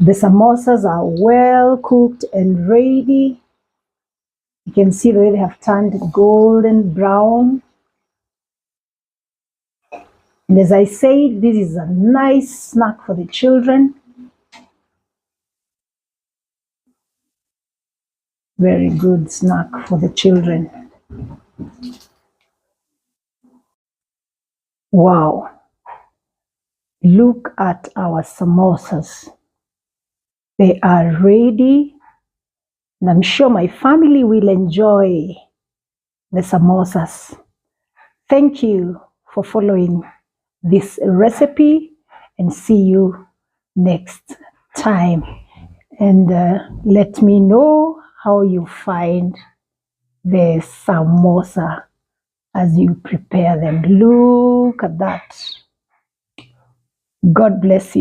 The samosas are well cooked and ready. You can see the way they have turned golden brown. And as I said, this is a nice snack for the children. Very good snack for the children. Wow. Look at our samosas. They are ready, and I'm sure my family will enjoy the samosas. Thank you for following this recipe, and see you next time. And let me know how you find the samosa as you prepare them. Look at that. God bless you.